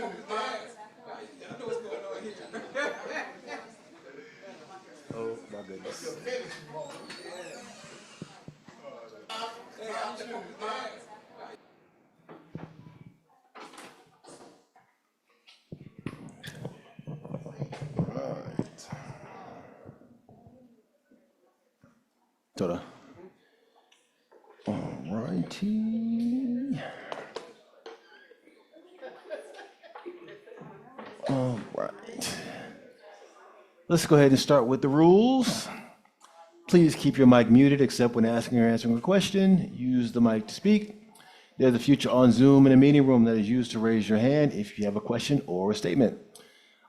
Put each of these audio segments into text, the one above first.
Oh my goodness. Toda. All righty. All right. Let's go ahead and start with the rules. Please keep your mic muted except when asking or answering a question. Use the mic to speak. There's a feature on Zoom in the meeting room that is used to raise your hand if you have a question or a statement.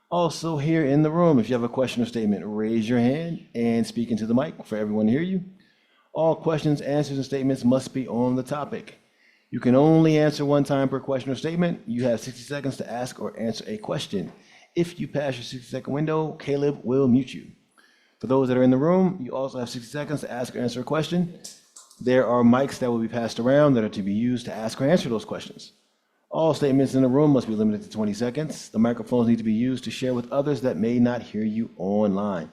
Also here in the room, if you have a question or statement, raise your hand and speak into the mic for everyone to hear you. All questions, answers, and statements must be on the topic. You can only answer one time per question or statement. You have 60 seconds to ask or answer a question. If you pass your 60-second window, Caleb will mute you. For those that are in the room, you also have 60 seconds to ask or answer a question. There are mics that will be passed around that are to be used to ask or answer those questions. All statements in the room must be limited to 20 seconds. The microphones need to be used to share with others that may not hear you online.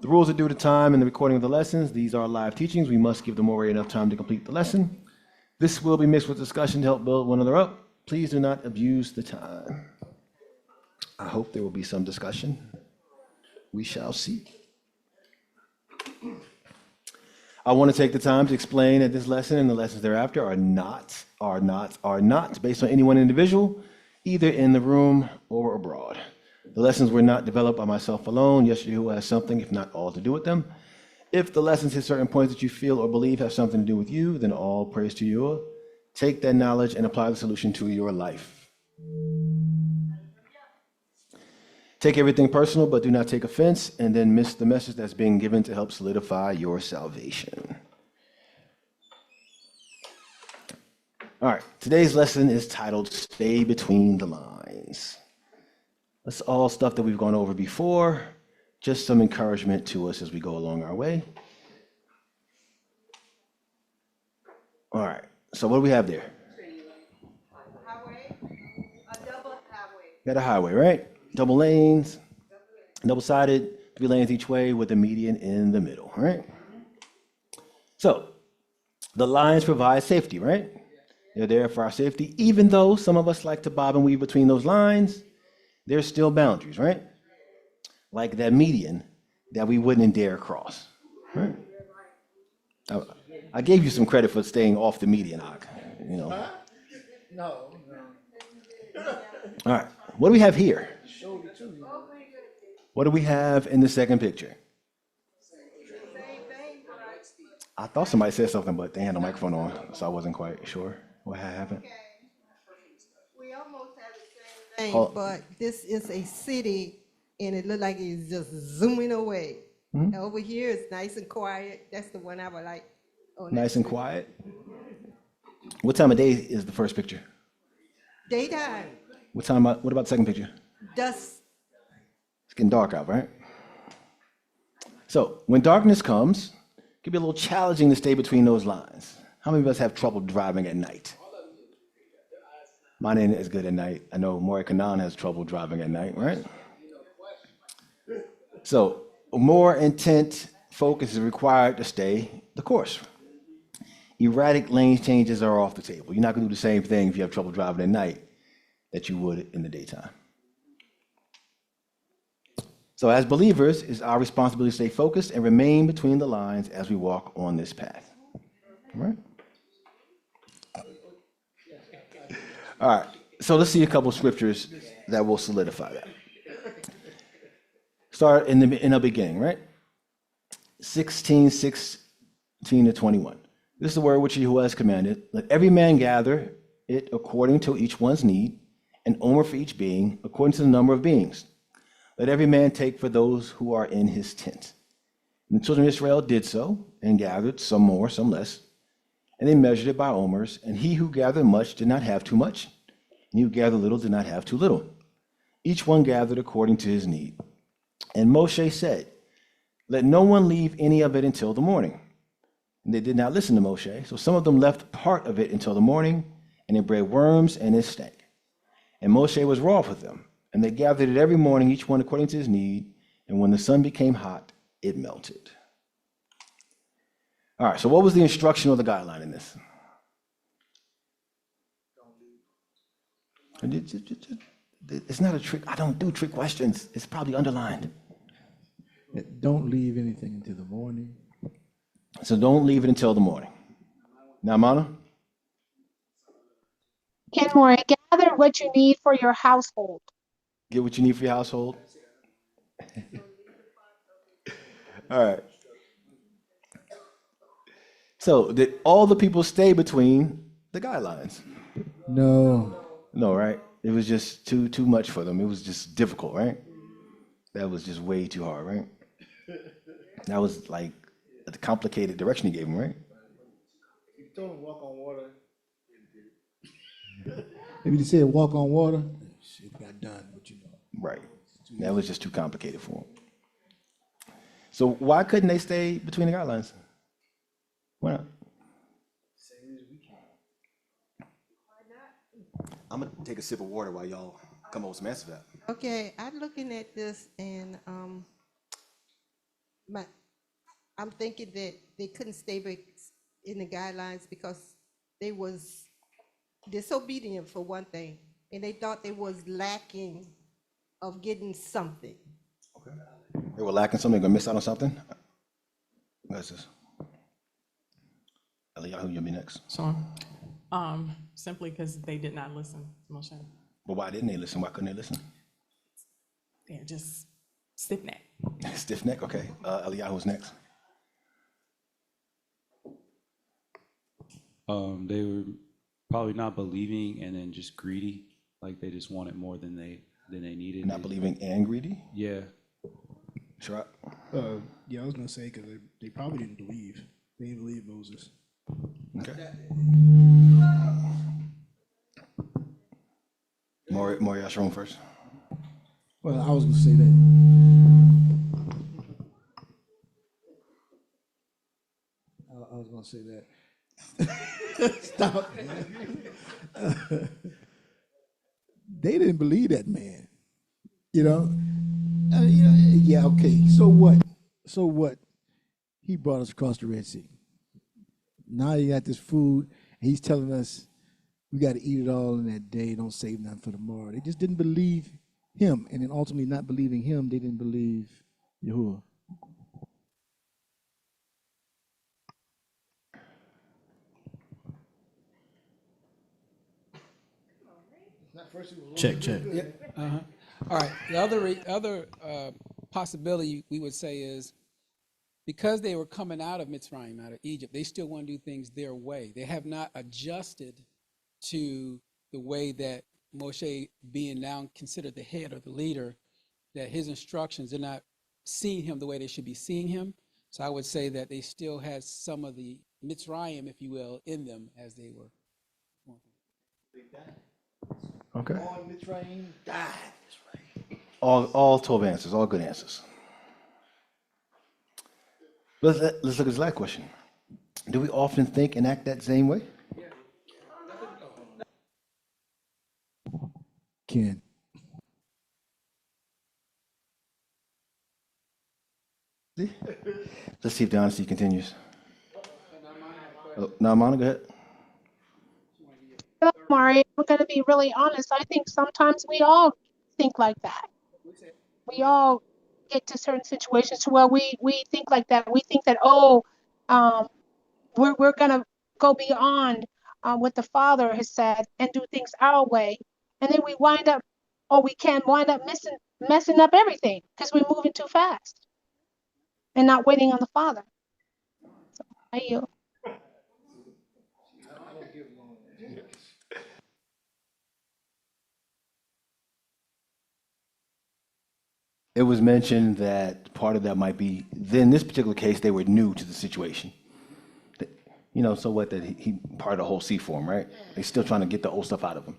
The rules are due to time and the recording of the lessons. These are live teachings. We must give the morae enough time to complete the lesson. This will be mixed with discussion to help build one another up. Please do not abuse the time. I hope there will be some discussion. We shall see. I want to take the time to explain that this lesson and the lessons thereafter are not based on any one individual, either in the room or abroad. The lessons were not developed by myself alone. Yeshua has something, if not all, to do with them. If the lessons hit certain points that you feel or believe have something to do with you, then all praise to you. Take that knowledge and apply the solution to your life. Take everything personal, but do not take offense, and then miss the message that's being given to help solidify your salvation. All right, today's lesson is titled Stay Between the Lines. That's all stuff that we've gone over before, just some encouragement to us as we go along our way. All right, so what do we have there? Highway, a double highway. Got a highway, right? Double lanes, double-sided, 3 lanes each way with a median in the middle, all right? So the lines provide safety, right? They're there for our safety. Even though some of us like to bob and weave between those lines, there's still boundaries, right? Like that median that we wouldn't dare cross, right? I gave you some credit for staying off the median, you know. No. All right, what do we have here? What do we have in the second picture? I thought somebody said something, but they had the microphone on, so I wasn't quite sure what happened. We almost have the same thing, but this is a city, and it looked like it's just zooming away. Mm-hmm. Over here, it's nice and quiet. That's the one I would like. Nice and quiet. What time of day is the first picture? Daytime. What about the second picture? Dusk. It's getting dark out, right? So when darkness comes, it can be a little challenging to stay between those lines. How many of us have trouble driving at night? Mine ain't as good at night. I know Maury Kanan has trouble driving at night, right? So more intent focus is required to stay the course. Erratic lane changes are off the table. You're not going to do the same thing if you have trouble driving at night that you would in the daytime. So as believers, it's our responsibility to stay focused and remain between the lines as we walk on this path. All right? All right, so let's see a couple of scriptures that will solidify that. Start in the beginning, right? 16:16-21. This is the word which Yahuwah has commanded. Let every man gather it according to each one's need, an omer for each being, according to the number of beings. Let every man take for those who are in his tent. And the children of Israel did so, and gathered, some more, some less. And they measured it by omers, and he who gathered much did not have too much, and he who gathered little did not have too little. Each one gathered according to his need. And Moshe said, let no one leave any of it until the morning. And they did not listen to Moshe, so some of them left part of it until the morning, and it bred worms and it stank. And Moshe was wroth with them. And they gathered it every morning, each one according to his need. And when the sun became hot, it melted. All right, so what was the instruction or the guideline in this? It's not a trick. I don't do trick questions. It's probably underlined. Don't leave anything until the morning. So don't leave it until the morning. Now, Mana? Kenmore, gather what you need for your household. Get what you need for your household. All right. So did all the people stay between the guidelines? No. No, right? It was just too much for them. It was just difficult, right? That was just way too hard, right? That was like the complicated direction he gave them, right? You told him walk on water. If you said walk on water, shit got done, but you know. Right. That was just too complicated for them. So why couldn't they stay between the guidelines? Why not? I'm gonna take a sip of water while y'all come up with some answers to that. Okay, I'm looking at this and I'm thinking that they couldn't stay back in the guidelines because they was disobedient for one thing, and they thought they was lacking of getting something. Okay. They were lacking something, gonna miss out on something? What's this? Eliyahu, you'll be next. Sure. Simply because they did not listen to Moshe. But why didn't they listen? Why couldn't they listen? They're just stiff neck. Stiff neck, okay. Eliyahu's next. They were probably not believing and then just greedy, like they just wanted more than they needed. Not believing and greedy? Yeah. Sure. Yeah, I was gonna say because they probably didn't believe. They didn't believe Moses. Okay. More Yashroom first. Well, I was gonna say that. I was gonna say that. Stop. They didn't believe that man. You know? Yeah, okay. So what? So what? He brought us across the Red Sea. Now you got this food, and he's telling us we got to eat it all in that day. Don't save nothing for tomorrow. They just didn't believe him, and then ultimately not believing him, they didn't believe Yahuwah. Check. All right. The other possibility we would say is because they were coming out of Mitzrayim, out of Egypt, they still want to do things their way. They have not adjusted to the way that Moshe, being now considered the head or the leader, that his instructions, they're not seeing him the way they should be seeing him. So I would say that they still had some of the Mitzrayim, if you will, in them as they were. Okay. All Mitzrayim died. All 12 answers, all good answers. Let's look at this last question. Do we often think and act that same way? Ken. Let's see if the honesty continues. Now, Mona, go ahead. Mari, we're going to be really honest. I think sometimes we all think like that. We all get to certain situations to where we think like that. We think that, we're going to go beyond what the Father has said and do things our way. And then we wind up, or we can wind up messing up everything because we're moving too fast and not waiting on the Father. So, I yield. It was mentioned that part of that might be, in this particular case, they were new to the situation. You know, so what, that he part of the whole C form, right? They're still trying to get the old stuff out of him.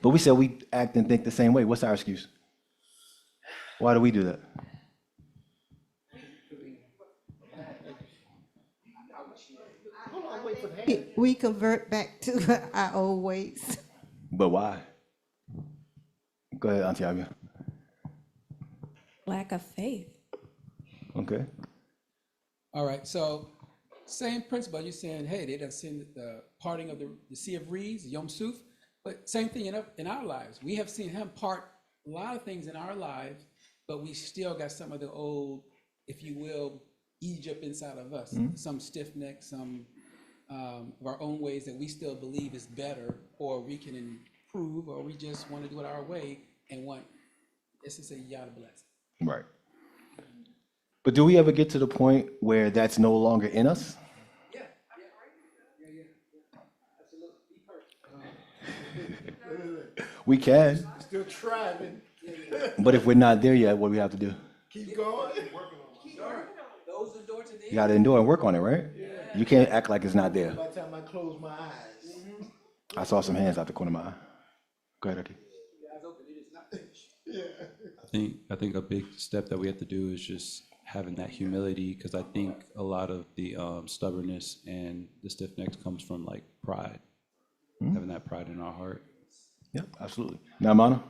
But we said we act and think the same way. What's our excuse? Why do we do that? We convert back to our old ways. But why? Go ahead, Auntie Abby. Lack of faith. Okay. All right, so same principle. You're saying, hey, they done seen the parting of the Sea of Reeds, Yom Suf, but same thing in our lives. We have seen him part a lot of things in our lives, but we still got some of the old, if you will, Egypt inside of us. Some stiff neck, some of our own ways that we still believe is better, or we can improve, or we just want to do it our way and want, let's just say, yada bless. Right. But do we ever get to the point where that's no longer in us? Yeah. Absolutely. We can. Still trying. But if we're not there yet, what do we have to do? Keep going. Those are door to the You got to endure and work on it, right? You can't act like it's not there. By the time I close my eyes. I saw some hands out the corner of my eye. Go ahead, Ricky. I think a big step that we have to do is just having that humility, because I think a lot of the stubbornness and the stiff necks comes from like pride, having that pride in our heart. Yep, absolutely. Now, Mana?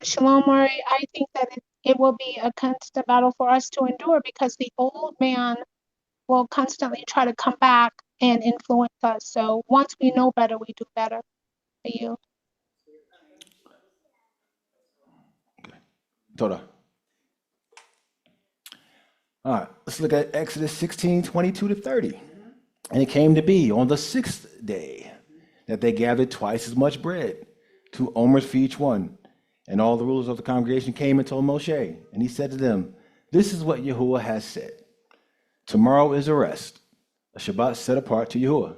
Shalom, Murray. I think that it will be a constant battle for us to endure because the old man will constantly try to come back and influence us. So once we know better, we do better. For you. Toda. All right, let's look at Exodus 16, 22 to 30. And it came to be on the 6th day that they gathered twice as much bread, 2 omers for each one. And all the rulers of the congregation came and told Moshe. And he said to them, this is what Yahuwah has said. Tomorrow is a rest, a Shabbat set apart to Yahuwah.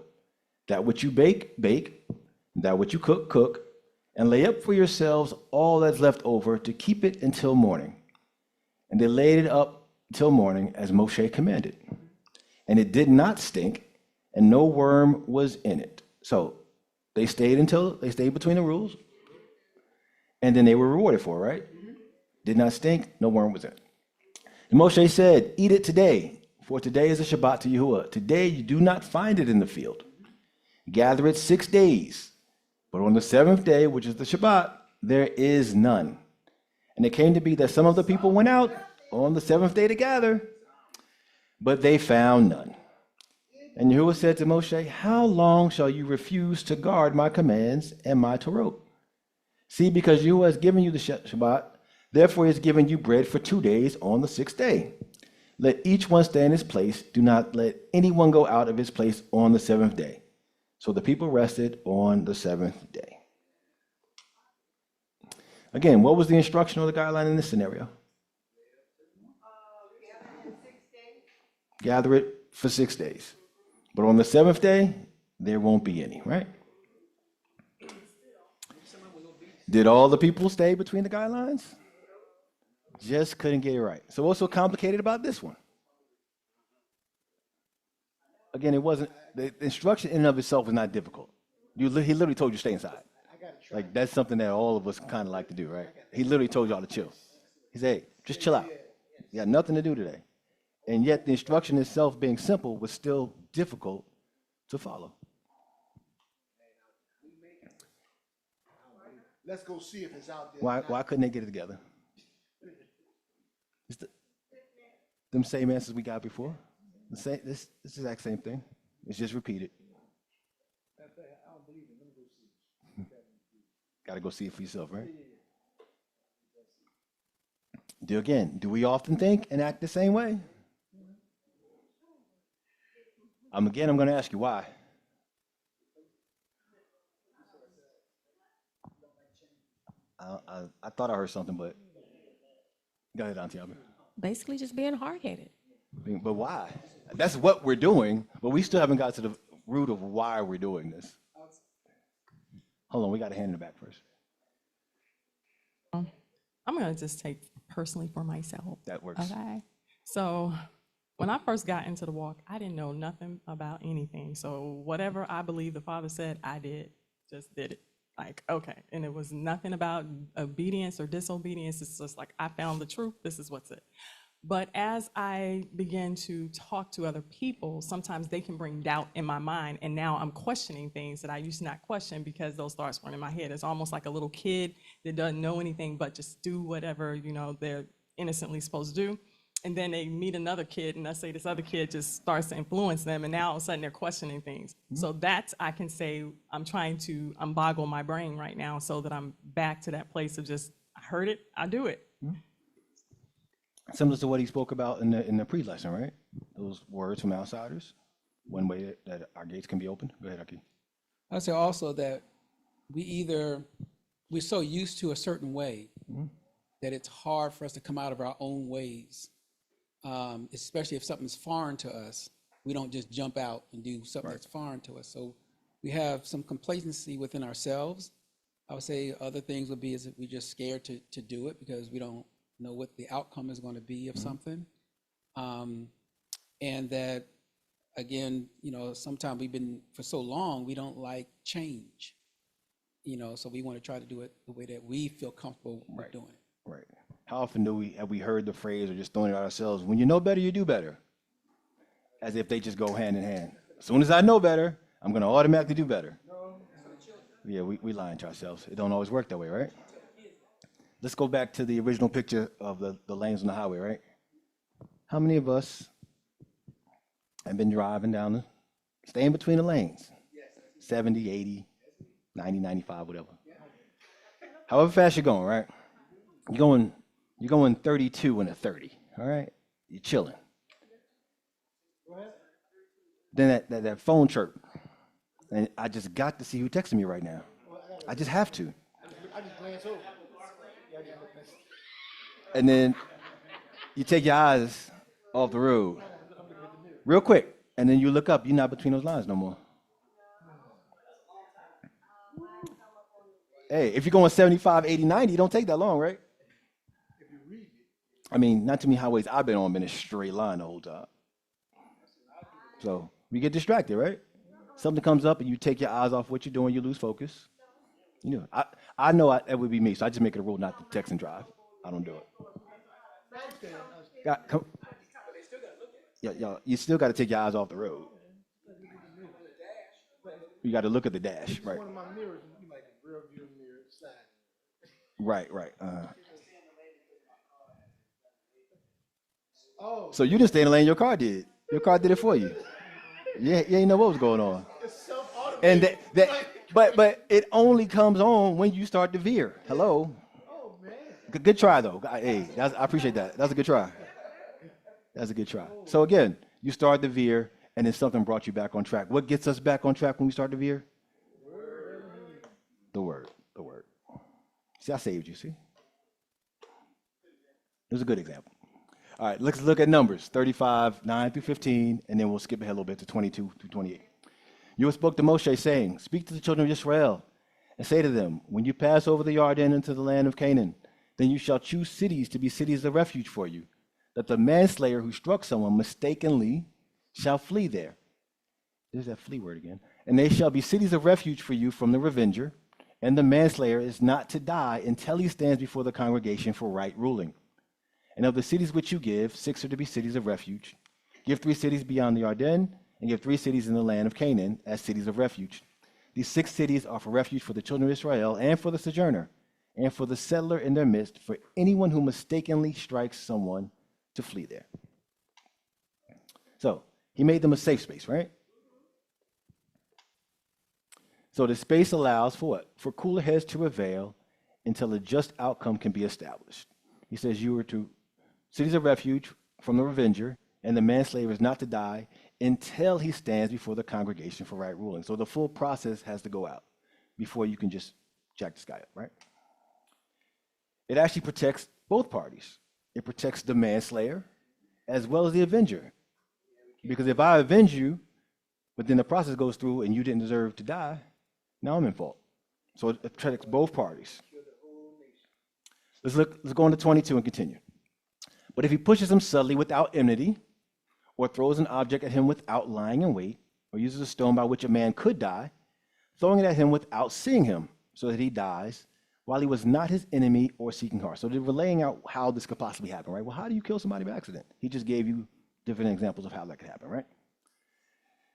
That which you bake, bake. That which you cook, cook. And lay up for yourselves all that's left over to keep it until morning. And they laid it up till morning as Moshe commanded. And it did not stink, and no worm was in it. So they stayed between the rules, and then they were rewarded for it, right? Did not stink, no worm was in it. And Moshe said, eat it today, for today is a Shabbat to Yahuwah. Today you do not find it in the field. Gather it 6 days. But on the 7th day, which is the Shabbat, there is none. And it came to be that some of the people went out on the 7th day to gather, but they found none. And Yahuwah said to Moshe, how long shall you refuse to guard my commands and my Torah? See, because Yahuwah has given you the Shabbat, therefore he has given you bread for 2 days on the 6th day. Let each one stay in his place. Do not let anyone go out of his place on the 7th day. So the people rested on the 7th day. Again, what was the instruction or the guideline in this scenario? Gather it for 6 days. But on the 7th day, there won't be any, right? Did all the people stay between the guidelines? Just couldn't get it right. So what's so complicated about this one? Again, it wasn't, the instruction in and of itself was not difficult. He literally told you to stay inside. Like, that's something that all of us kind of like to do, right? He literally told y'all to chill. He said, hey, just chill out. You got nothing to do today. And yet the instruction itself being simple was still difficult to follow. Let's go see if it's out there. Why couldn't they get it together? It's them same answers we got before. This exact same thing. It's just repeated. Got to go see it for yourself, right? Do we often think and act the same way? I'm going to ask you why. I thought I heard something, but go ahead, Auntie Albert. Basically just being hard-headed. But why? That's what we're doing, but we still haven't got to the root of why we're doing this. Hold on, we got a hand in the back first. I'm going to just take personally for myself. That works. Okay. So when I first got into the walk, I didn't know nothing about anything. So whatever I believe the Father said, I just did it. Like, okay. And it was nothing about obedience or disobedience. It's just like, I found the truth. This is what's it. But as I begin to talk to other people, sometimes they can bring doubt in my mind. And now I'm questioning things that I used to not question because those thoughts weren't in my head. It's almost like a little kid that doesn't know anything but just do whatever, they're innocently supposed to do. And then they meet another kid, and let's say this other kid just starts to influence them, and now all of a sudden they're questioning things. So that's, I can say, I'm trying to unboggle my brain right now so that I'm back to that place of just, I heard it, I do it. Similar to what he spoke about in the pre-lesson, right? Those words from outsiders, one way that our gates can be opened. Go ahead, Aki. I'd say also that we're so used to a certain way that it's hard for us to come out of our own ways, especially if something's foreign to us. We don't just jump out and do something that's foreign to us. So we have some complacency within ourselves. I would say other things would be is that we're just scared to do it because we don't know what the outcome is going to be of something. And that, again, sometimes we've been, for so long, we don't like change. So we want to try to do it the way that we feel comfortable with doing it. Right. How often have we heard the phrase or just thrown it out ourselves, when you know better, you do better? As if they just go hand in hand. As soon as I know better, I'm going to automatically do better. Yeah, we lying to ourselves. It don't always work that way, right? Let's go back to the original picture of the lanes on the highway, right? How many of us have been driving down staying between the lanes? 70, 80, 90, 95, whatever. However fast you're going, right? You're going 32 and a 30, all right? You're chilling. Then that phone chirp, and I just got to see who texted me right now. I just have to. I just glance over. And then you take your eyes off the road real quick, and then you look up. You're not between those lines no more. Hey, if you're going 75, 80, 90, it don't take that long, right? I mean, not too many highways I've been on been a straight line the whole time. So we get distracted, right? Something comes up and you take your eyes off what you're doing, you lose focus. I know that would be me, so I just make it a rule not to text and drive. I don't do it. You still got to take your eyes off the road. You got to look at the dash, right? One of my mirrors, you like a rear view mirror side. Right. Oh, So you didn't stay in the lane, your car did. Your car did it for you. Yeah, you ain't know what was going on. it's self-automated. And but it only comes on when you start to veer. Hello. Oh man. Good try though. Hey, I appreciate that. That's a good try. That's a good try. So again, you start to veer, and then something brought you back on track. What gets us back on track when we start to veer? The word. See, I saved you. See, it was a good example. All right, let's look at Numbers 35, 9 through 15, and then we'll skip ahead a little bit to 22 through 28. You spoke to Moshe, saying, "Speak to the children of Israel, and say to them, when you pass over the Jordan into the land of Canaan, then you shall choose cities to be cities of refuge for you, that the manslayer who struck someone mistakenly shall flee there." There's that flee word again. "And they shall be cities of refuge for you from the revenger, and the manslayer is not to die until he stands before the congregation for right ruling. And of the cities which you give, 6 are to be cities of refuge. Give 3 cities beyond the Jordan, and give 3 cities in the land of Canaan as cities of refuge. These 6 cities are for refuge for the children of Israel, and for the sojourner, and for the settler in their midst, for anyone who mistakenly strikes someone to flee there." So he made them a safe space, right? So the space allows for what? For cooler heads to prevail until a just outcome can be established. He says you are to cities of refuge from the revenger, and the manslayer is not to die until he stands before the congregation for right ruling. So the full process has to go out before you can just jack this guy up, right? It actually protects both parties. It protects the manslayer as well as the avenger. Because if I avenge you, but then the process goes through and you didn't deserve to die, now I'm in fault. So it protects both parties. Let's go on to 22 and continue. "But if he pushes him subtly without enmity, or throws an object at him without lying in wait, or uses a stone by which a man could die, throwing it at him without seeing him, so that he dies, while he was not his enemy or seeking harm. So they were laying out how this could possibly happen, right? Well, how do you kill somebody by accident? He just gave you different examples of how that could happen, right?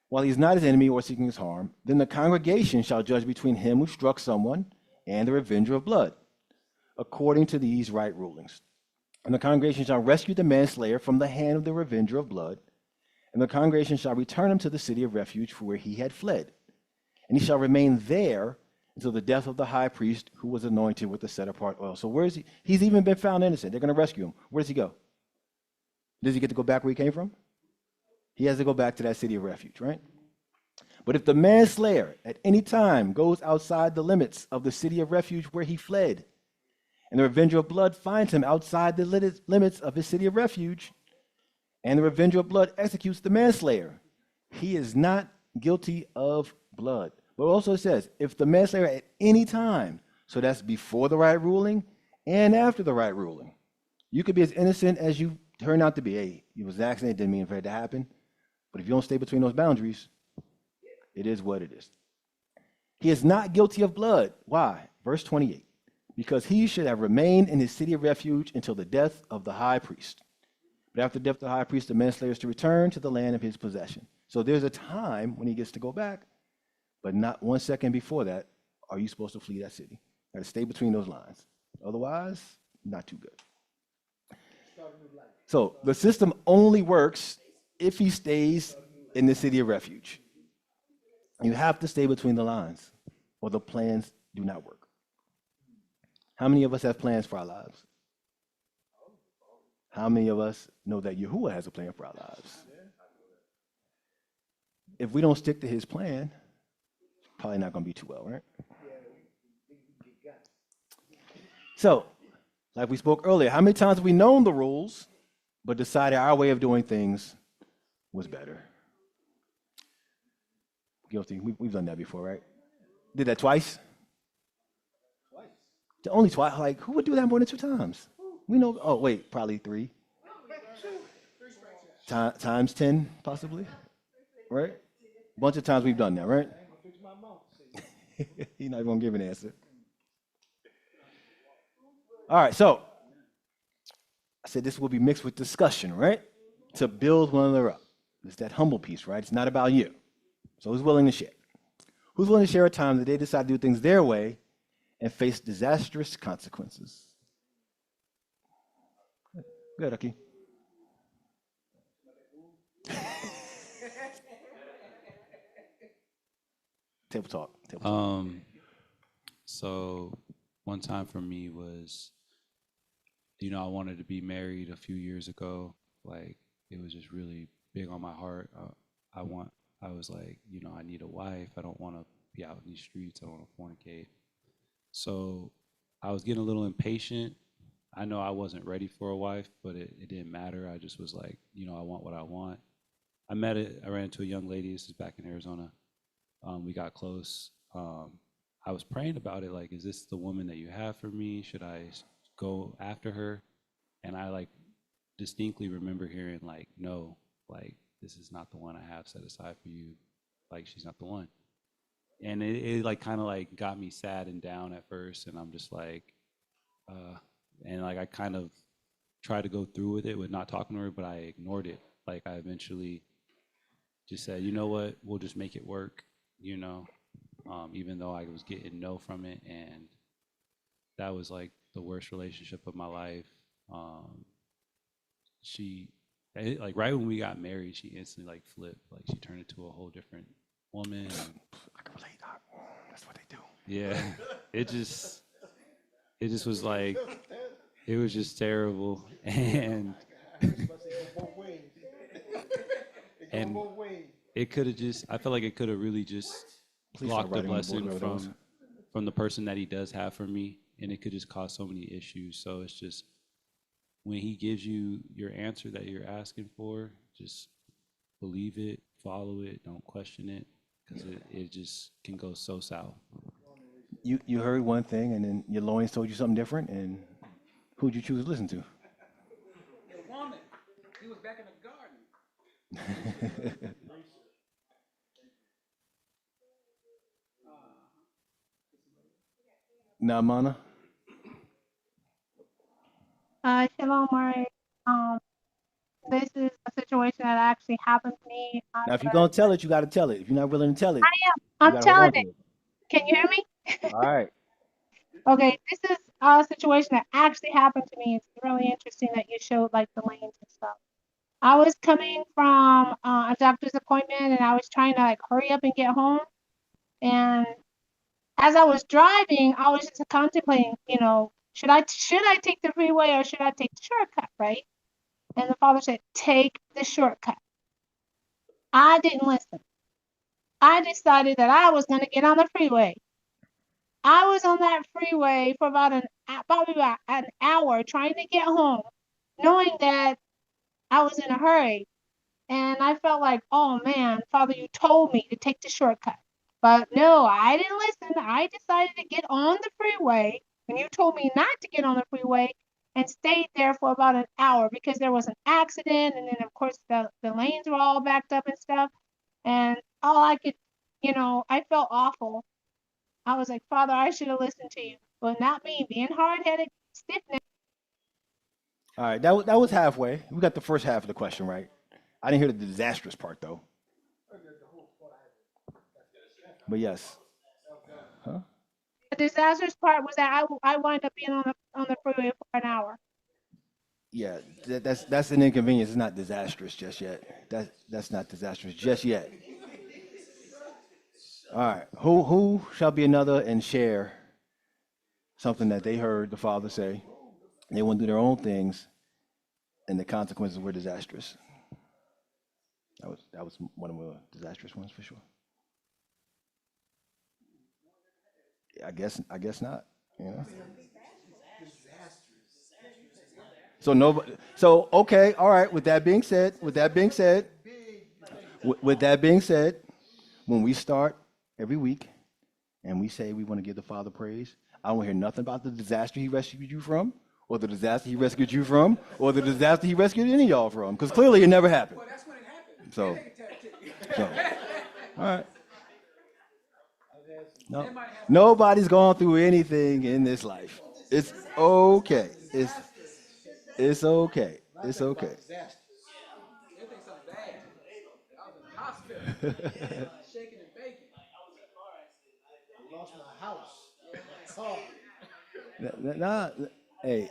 While he is not his enemy or seeking his harm, then the congregation shall judge between him who struck someone and the revenger of blood, according to these right rulings. And the congregation shall rescue the manslayer from the hand of the revenger of blood, and the congregation shall return him to the city of refuge for where he had fled. And he shall remain there until the death of the high priest who was anointed with the set apart oil. So where is he? He's even been found innocent. They're going to rescue him. Where does he go? Does he get to go back where he came from? He has to go back to that city of refuge, right? But if the manslayer at any time goes outside the limits of the city of refuge where he fled, and the revenger of blood finds him outside the limits of his city of refuge, and the revenger of blood executes the manslayer, he is not guilty of blood. But also it says, if the manslayer at any time, so that's before the right ruling and after the right ruling, you could be as innocent as you turn out to be. Hey, it was an accident, didn't mean for it to happen. But if you don't stay between those boundaries, it is what it is. He is not guilty of blood. Why? Verse 28. Because he should have remained in his city of refuge until the death of the high priest. But after the death of the high priest, the manslayer is to return to the land of his possession. So there's a time when he gets to go back, but not 1 second before that are you supposed to flee that city. Got to stay between those lines. Otherwise, not too good. So the system only works if he stays in the city of refuge. You have to stay between the lines, or the plans do not work. How many of us have plans for our lives? How many of us know that Yahuwah has a plan for our lives? If we don't stick to his plan, it's probably not going to be too well, right? So, like we spoke earlier, how many times have we known the rules, but decided our way of doing things was better? Guilty. We've done that before, right? Did that twice? Only twice. Like, who would do that more than 2 times? We know. Oh, wait, probably 3. Times 10, possibly. Right? A bunch of times we've done that, right? He's not even going to give an answer. All right, so I said this will be mixed with discussion, right? To build one another up. It's that humble piece, right? It's not about you. So who's willing to share? Who's willing to share a time that they decide to do things their way and face disastrous consequences? Good, Aki. Table talk. So one time for me was, I wanted to be married a few years ago. Like, it was just really big on my heart. I was like, I need a wife. I don't want to be out in these streets. I don't want to fornicate. So I was getting a little impatient. I know I wasn't ready for a wife, but it didn't matter. I just was like, I want what I want. I ran into a young lady. This is back in Arizona. We got close. I was praying about it. Like, is this the woman that you have for me? Should I go after her? And I distinctly remember hearing no, this is not the one I have set aside for you. She's not the one. And it kind of got me sad and down at first. And I'm just I kind of tried to go through with it with not talking to her, but I ignored it. I eventually just said, you know what, we'll just make it work, even though I was getting no from it. And that was the worst relationship of my life. Right when we got married, she instantly flipped. She turned into a whole different woman. I can relate. That's what they do. Yeah, it just was it was just terrible. And it could have I felt like it could have really just blocked the blessing from the person that he does have for me. And it could just cause so many issues. So it's just, when he gives you your answer that you're asking for, just believe it, follow it, don't question it, because it just can go so south. You heard one thing, and then your loins told you something different, and who'd you choose to listen to? The woman. He was back in the garden. Naamana? Shalom, Murray. This is a situation that actually happened to me. Now, if you're going to tell it, you got to tell it. If you're not willing to tell it, you I'm got to hold telling on to it. it. Can you hear me? All right. Okay, this is a situation that actually happened to me. It's really interesting that you showed like the lanes and stuff. I was coming from a doctor's appointment and I was trying to like hurry up and get home. And as I was driving, I was just contemplating, should I take the freeway or should I take the shortcut, right? And the father said, take the shortcut. I didn't listen. I decided that I was going to get on the freeway. I was on that freeway for probably about an hour trying to get home, knowing that I was in a hurry. And I felt like, oh man, Father, you told me to take the shortcut. But no, I didn't listen. I decided to get on the freeway when you told me not to get on the freeway and stayed there for about an hour because there was an accident. And then, of course, the lanes were all backed up and stuff. And all I could, I felt awful. I was like, Father, I should have listened to you. But not me, being hard-headed, stiff-necked. All right. That was halfway. We got the first half of the question right. I didn't hear the disastrous part, though. But yes. Huh? The disastrous part was that I wound up being on the freeway for an hour. Yeah, that's an inconvenience. It's not disastrous just yet. That's not disastrous just yet. All right. Who shall be another and share something that they heard the Father say? They want to do their own things, and the consequences were disastrous. That was one of the disastrous ones for sure. I guess not. So nobody. So okay, all right. With that being said, when we start every week and we say we want to give the Father praise, I don't want to hear nothing about the disaster He rescued you from, or the disaster He rescued you from, or the disaster He rescued any of y'all from, because clearly it never happened. Well, that's when it happened. So, all right. No, nobody's gone through anything in this life. It's okay. It's okay. It's okay. Everything's so bad. I was in the hospital, shaking and baking. I lost my house, my car. Nah, hey,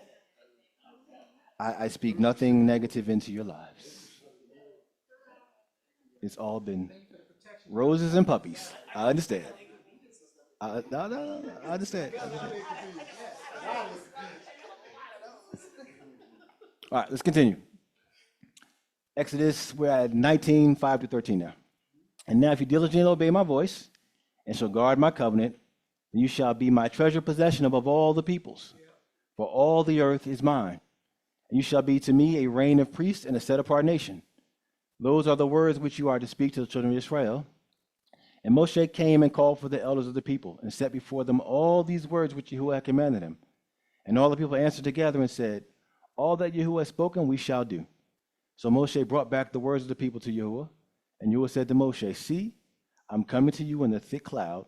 I speak nothing negative into your lives. It's all been roses and puppies. I understand. No, I understand. All right, let's continue. Exodus, we're at 19, 5-13 now. And now if you diligently obey my voice and shall guard my covenant, then you shall be my treasured possession above all the peoples. For all the earth is mine. And you shall be to me a reign of priests and a set apart nation. Those are the words which you are to speak to the children of Israel. And Moshe came and called for the elders of the people and set before them all these words which Yahuwah had commanded him. And all the people answered together and said, all that Yahuwah has spoken, we shall do. So Moshe brought back the words of the people to Yahuwah. And Yahuwah said to Moshe, see, I'm coming to you in a thick cloud,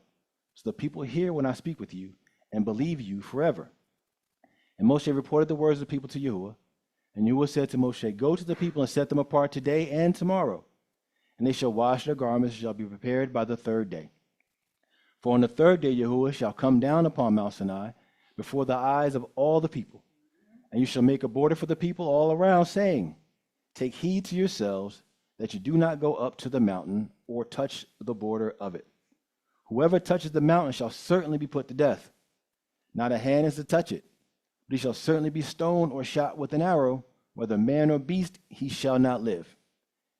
so the people hear when I speak with you and believe you forever. And Moshe reported the words of the people to Yahuwah. And Yahuwah said to Moshe, go to the people and set them apart today and tomorrow. And they shall wash their garments, shall be prepared by the third day. For on the third day Yahuwah shall come down upon Mount Sinai before the eyes of all the people. And you shall make a border for the people all around, saying, take heed to yourselves that you do not go up to the mountain or touch the border of it. Whoever touches the mountain shall certainly be put to death. Not a hand is to touch it, but he shall certainly be stoned or shot with an arrow, whether man or beast, he shall not live.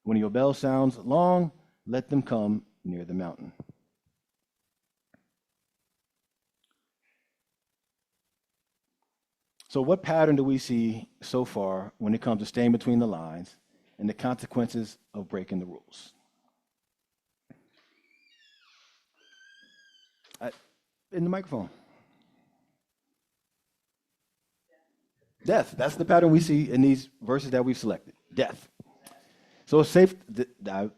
When your bell sounds long, let them come near the mountain. So what pattern do we see so far when it comes to staying between the lines and the consequences of breaking the rules? In the microphone. Death. That's the pattern we see in these verses that we've selected. Death. So it's safe, that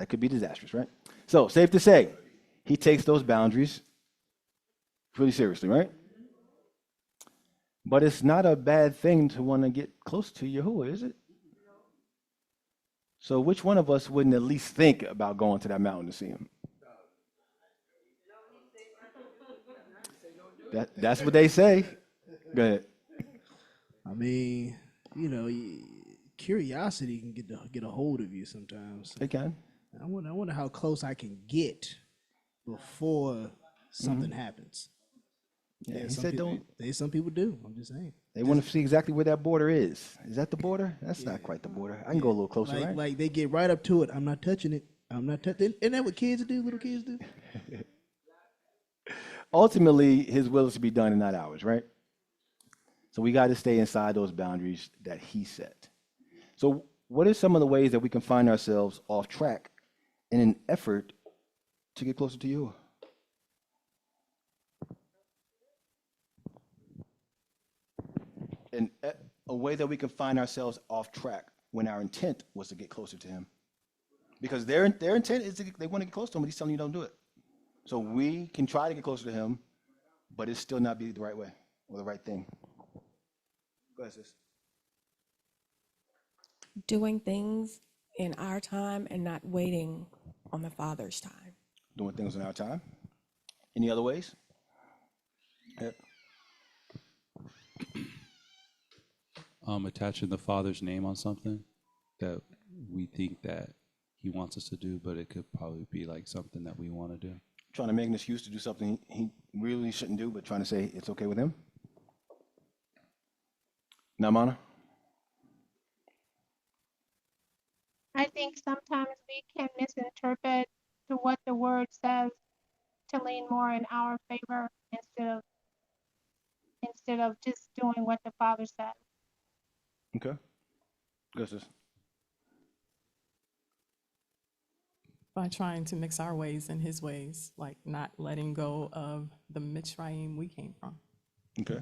could be disastrous, right? So safe to say, he takes those boundaries really seriously, right? But it's not a bad thing to want to get close to Yahuwah, is it? So which one of us wouldn't at least think about going to that mountain to see him? That's what they say. Go ahead. I mean, curiosity can get a hold of you sometimes. They can. I wonder how close I can get before something happens. Yeah, he some said people, don't. some people do. I'm just saying. They want to see exactly where that border is. Is that the border? That's not quite the border. I can go a little closer, right? Like they get right up to it. I'm not touching it. I'm not touching. Isn't that what kids do? Little kids do. Ultimately, his will is to be done and not ours, right? So we got to stay inside those boundaries that he set. So what are some of the ways that we can find ourselves off track in an effort to get closer to you? And a way that we can find ourselves off track when our intent was to get closer to him. Because their intent is they want to get close to him, but he's telling you don't do it. So we can try to get closer to him, but it still not be the right way or the right thing. Go ahead, sis. Doing things in our time and not waiting on the Father's time. Doing things in our time. Any other ways? Yep. Attaching the Father's name on something that we think that he wants us to do, but it could probably be like something that we want to do. Trying to make an excuse to do something he really shouldn't do, but trying to say it's okay with him. Namana? I think sometimes we can misinterpret to what the word says to lean more in our favor instead of just doing what the Father said. Okay. Go, sis. By trying to mix our ways and his ways, like not letting go of the Mitzrayim we came from. Okay.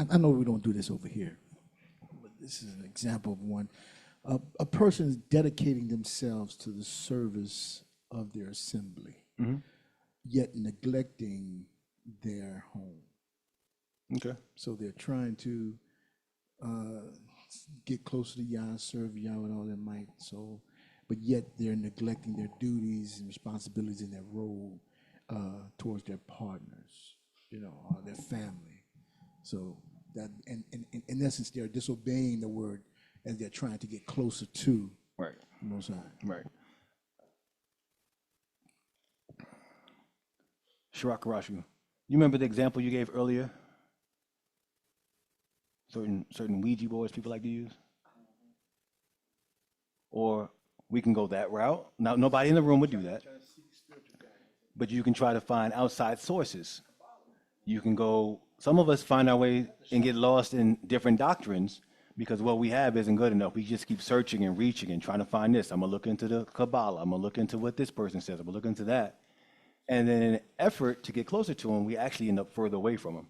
I know we don't do this over here, but this is an example of one. A person is dedicating themselves to the service of their assembly, yet neglecting their home. Okay. So they're trying to get closer to Yah, serve Yah with all their might. So, but yet they're neglecting their duties and responsibilities in their role towards their partners, or their family. So that, in essence, they're disobeying the word as they're trying to get closer to Right. the Most High. Right. Shirak Karashu, you remember the example you gave earlier? Certain Ouija boards people like to use? Or we can go that route. Now, nobody in the room would do that. But you can try to find outside sources. You can go, some of us find our way and get lost in different doctrines because what we have isn't good enough. We just keep searching and reaching and trying to find this. I'm going to look into the Kabbalah. I'm going to look into what this person says. I'm going to look into that. And then in an effort to get closer to him, we actually end up further away from him.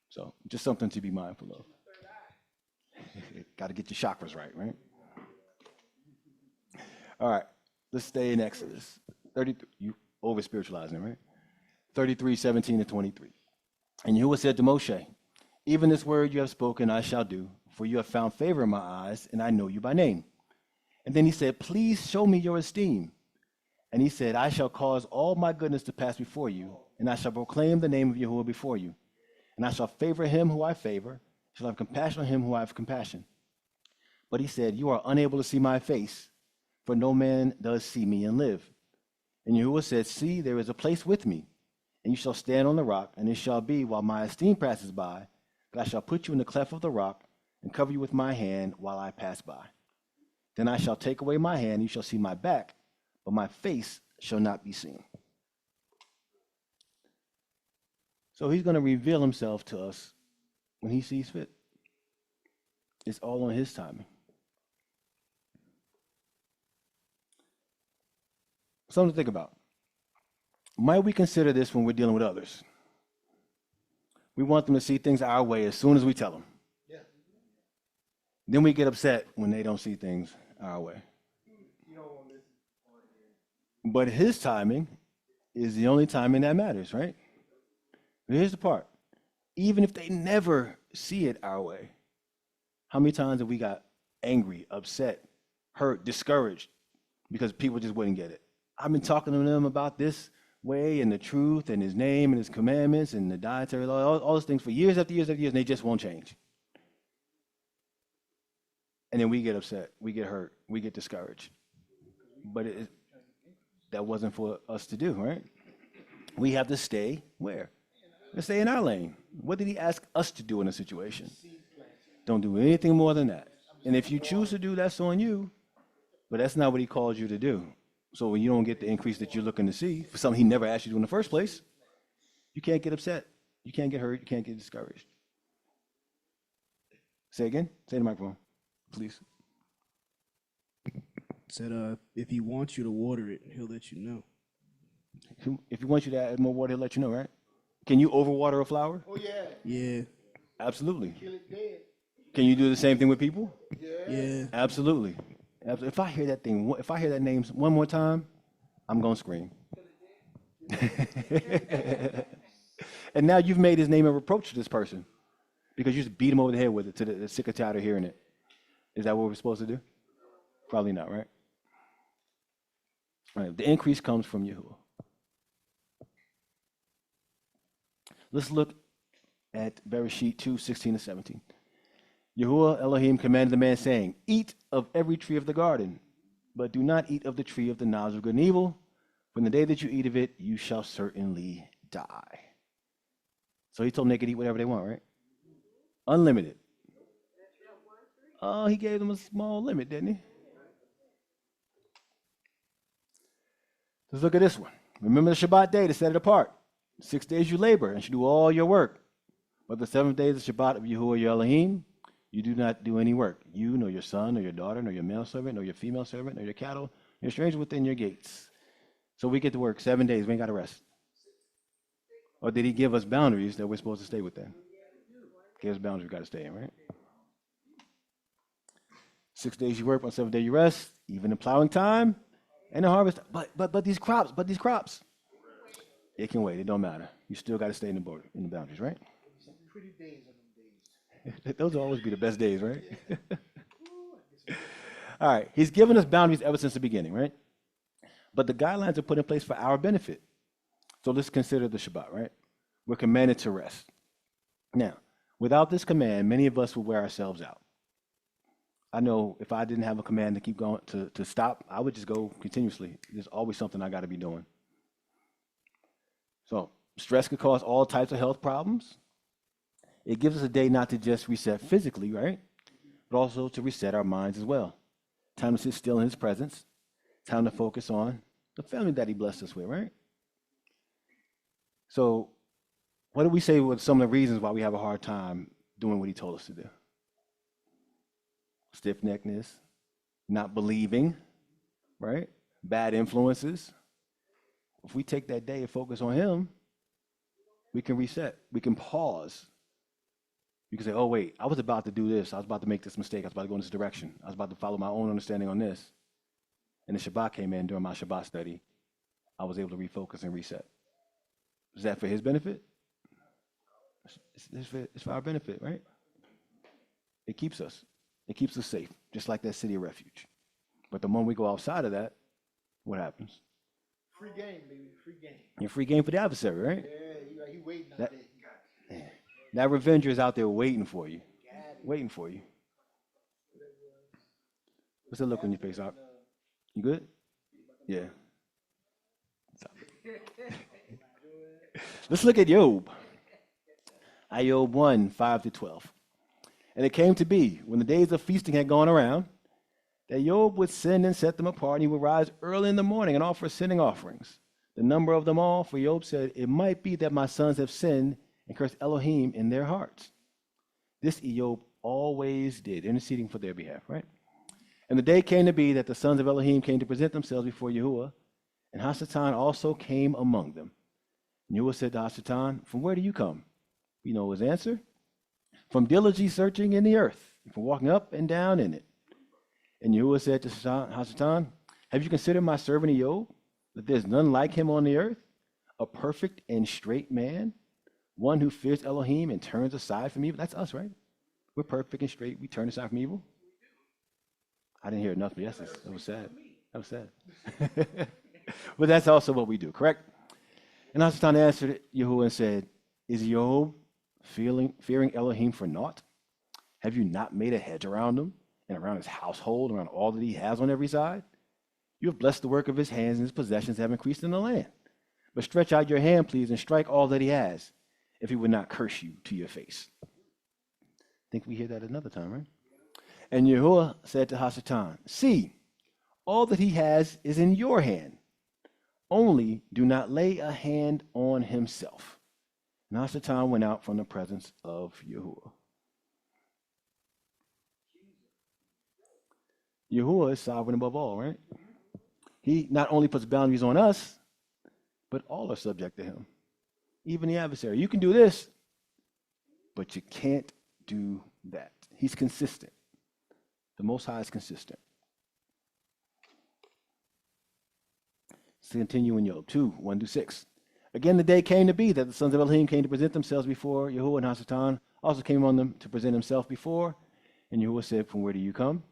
So just something to be mindful of. Got to get your chakras right, right? All right, let's stay in Exodus. 33, you over-spiritualizing it, right? 33, 17 to 23. And Yahuwah said to Moshe, even this word you have spoken I shall do, for you have found favor in my eyes, and I know you by name. And then he said, please show me your esteem. And he said, I shall cause all my goodness to pass before you, and I shall proclaim the name of Yahuwah before you. And I shall favor him who I favor, shall have compassion on him who I have compassion. But he said, you are unable to see my face, for no man does see me and live. And Yahuwah said, see, there is a place with me, and you shall stand on the rock, and it shall be, while my esteem passes by, that I shall put you in the cleft of the rock, and cover you with my hand while I pass by. Then I shall take away my hand, and you shall see my back, but my face shall not be seen. So he's going to reveal himself to us when he sees fit. It's all on his timing. Something to think about. Might we consider this when we're dealing with others? We want them to see things our way as soon as we tell them. Yeah. Then we get upset when they don't see things our way. But his timing is the only timing that matters, right? But here's the part. even if they never see it our way. How many times have we got angry, upset, hurt, discouraged because people just wouldn't get it? I've been talking to them about this way and the truth and his name and his commandments and the dietary law, all those things for years after years after years, and they just won't change. And then we get upset, we get hurt, we get discouraged. But that wasn't for us to do, right? We have to stay where? Let's stay in our lane. What did he ask us to do in a situation? Don't do anything more than that. And if you choose to do, that's on you. But that's not what he calls you to do. So when you don't get the increase that you're looking to see for something he never asked you to do in the first place, you can't get upset. You can't get hurt. You can't get discouraged. Say again. Say the microphone, please. Said, if he wants you to water it, he'll let you know. If he wants you to add more water, he'll let you know, right? Can you overwater a flower? Oh yeah. Yeah, Absolutely. Kill it dead. Can you do the same thing with people? yeah. Absolutely. If I hear that thing, if I hear that name one more time, I'm gonna scream. And now you've made his name a reproach to this person because you just beat him over the head with it to the sick and tired of hearing it. Is that what we're supposed to do? Probably not, right? All right. The increase comes from Yahuwah. Let's look at Bereshit 2:16-17. Yahuwah Elohim commanded the man, saying, "Eat of every tree of the garden, but do not eat of the tree of the knowledge of good and evil. From the day that you eat of it, you shall certainly die." So he told them they could eat whatever they want, right? Unlimited. Oh, he gave them a small limit, didn't he? Let's look at this one. Remember the Shabbat day to set it apart. 6 days you labor and should do all your work. But the seventh day is the Shabbat of Yahuwah your Elohim. You do not do any work. You, nor your son, nor your daughter, nor your male servant, nor your female servant, nor your cattle, nor your stranger within your gates. So we get to work 7 days. We ain't got to rest. Or did he give us boundaries that we're supposed to stay within? Give us boundaries we got to stay in, right? 6 days you work, on 7th day you rest, even the plowing time and the harvest. But these crops, it can wait. It don't matter. You still got to stay in the border, in the boundaries, right? Pretty days on them days. Those will always be the best days, right? All right. He's given us boundaries ever since the beginning, right? But the guidelines are put in place for our benefit. So let's consider the Shabbat, right? We're commanded to rest. Now, without this command, many of us will wear ourselves out. I know if I didn't have a command to keep going, to stop, I would just go continuously. There's always something I got to be doing. So stress could cause all types of health problems. It gives us a day not to just reset physically, right? But also to reset our minds as well. Time to sit still in his presence. Time to focus on the family that he blessed us with, right? So what do we say with some of the reasons why we have a hard time doing what he told us to do? Stiff-neckedness, not believing, right? Bad influences. If we take that day and focus on him, we can reset. We can pause. You can say, oh, wait, I was about to do this. I was about to make this mistake. I was about to go in this direction. I was about to follow my own understanding on this. And the Shabbat came in during my Shabbat study. I was able to refocus and reset. Is that for his benefit? It's for our benefit, right? It keeps us. It keeps us safe, just like that city of refuge. But the moment we go outside of that, what happens? Free game, baby. Free game. You're free game for the adversary, right? Yeah, he waiting out That- there. That revenger is out there waiting for you. Waiting for you. What's that look on your face, Art? You good? Yeah. Let's look at Job. Job 1, 5-12. And it came to be, when the days of feasting had gone around, that Job would send and set them apart, and he would rise early in the morning and offer sinning offerings. The number of them all, for Job said, it might be that my sons have sinned and cursed Elohim in their hearts. This Job always did, interceding for their behalf, right? And the day came to be that the sons of Elohim came to present themselves before Yahuwah, and Hasatan also came among them. And Yahuwah said to Hasatan, from where do you come? You know his answer. From diligently searching in the earth, from walking up and down in it. And Yahuwah said to Hasatan, have you considered my servant Job, that there's none like him on the earth, a perfect and straight man, One who fears Elohim and turns aside from evil. That's us, right? We're perfect and straight. We turn aside from evil. I didn't hear enough yeses. That was sad. That was sad. But that's also what we do, correct? And Hasatan answered Yahuwah and said, is Job fearing Elohim for naught? Have you not made a hedge around him and around his household, around all that he has on every side? You have blessed the work of his hands, and his possessions have increased in the land. But stretch out your hand, please, and strike all that he has, if he would not curse you to your face. I think we hear that another time, right? And Yahuwah said to Hasatan, see, all that he has is in your hand. Only do not lay a hand on himself. And Hasatan went out from the presence of Yahuwah. Yahuwah is sovereign above all, right? He not only puts boundaries on us, but all are subject to him, even the adversary. You can do this, but you can't do that. He's consistent. The Most High is consistent. Let's continue in Job 2, 1-6. Again, the day came to be that the sons of Elohim came to present themselves before Yahuwah, and Hasatan also came on them to present himself before. And Yahuwah said, from where do you come?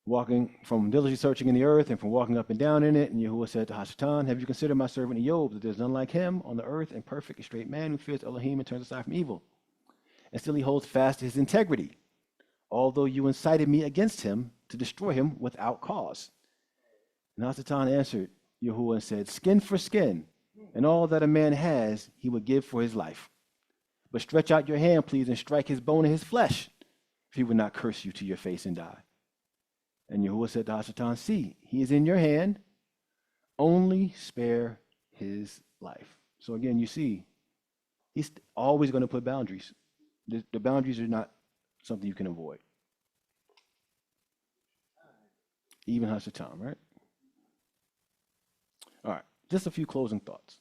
Walking from diligently searching in the earth and from walking up and down in it. And Yahuwah said to Hasatan, have you considered my servant Job, that there's none like him on the earth, and perfect and straight man who fears Elohim and turns aside from evil? And still he holds fast to his integrity, although you incited me against him to destroy him without cause. And Hasatan answered Yahuwah and said, skin for skin, and all that a man has he would give for his life. But stretch out your hand, please, and strike his bone and his flesh, if he would not curse you to your face and die. And Yahuwah said to Hasatan, see, he is in your hand, only spare his life. So again, you see, he's always going to put boundaries. The boundaries are not something you can avoid. Even Hasatan, right? All right, just a few closing thoughts.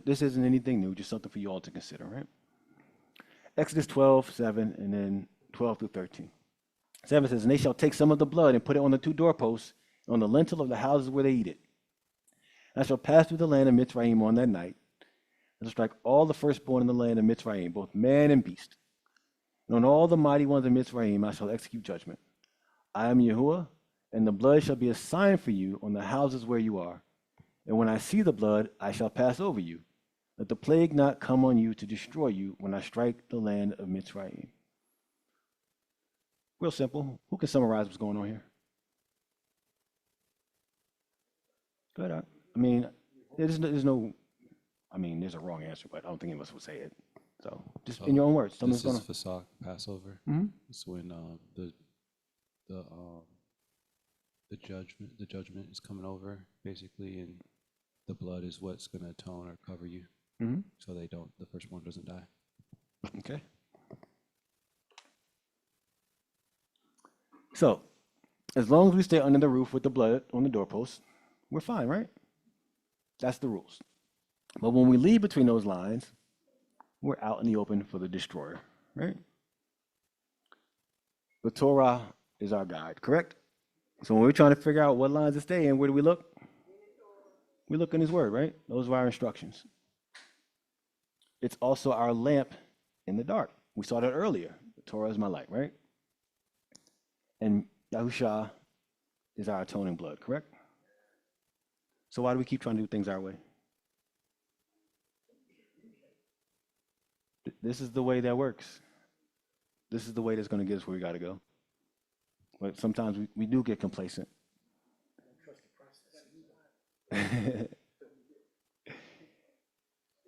This isn't anything new, just something for you all to consider, right? Exodus 12:7, and then 12-13. 7 says, and they shall take some of the blood and put it on the 2 doorposts, on the lintel of the houses where they eat it. And I shall pass through the land of Mitzrayim on that night, and shall strike all the firstborn in the land of Mitzrayim, both man and beast. And on all the mighty ones of Mitzrayim I shall execute judgment. I am Yahuwah, and the blood shall be a sign for you on the houses where you are. And when I see the blood, I shall pass over you. Let the plague not come on you to destroy you when I strike the land of Mitzrayim. Real simple. Who can summarize what's going on here? Go ahead. I mean, there's a wrong answer, but I don't think any of us would say it. So, just in your own words, tell me what's This going is on. Fasach, Passover. It's when the judgment is coming over, basically, and the blood is what's going to atone or cover you, so the firstborn doesn't die. Okay. So, as long as we stay under the roof with the blood on the doorpost, we're fine, right? That's the rules. But when we leave between those lines, we're out in the open for the destroyer, right? The Torah is our guide, correct? So when we're trying to figure out what lines to stay in, where do we look? We look in his word, right? Those are our instructions. It's also our lamp in the dark. We saw that earlier. The Torah is my light, right? And Yahusha is our atoning blood, correct? So why do we keep trying to do things our way? This is the way that works. This is the way that's going to get us where we got to go. But sometimes we do get complacent.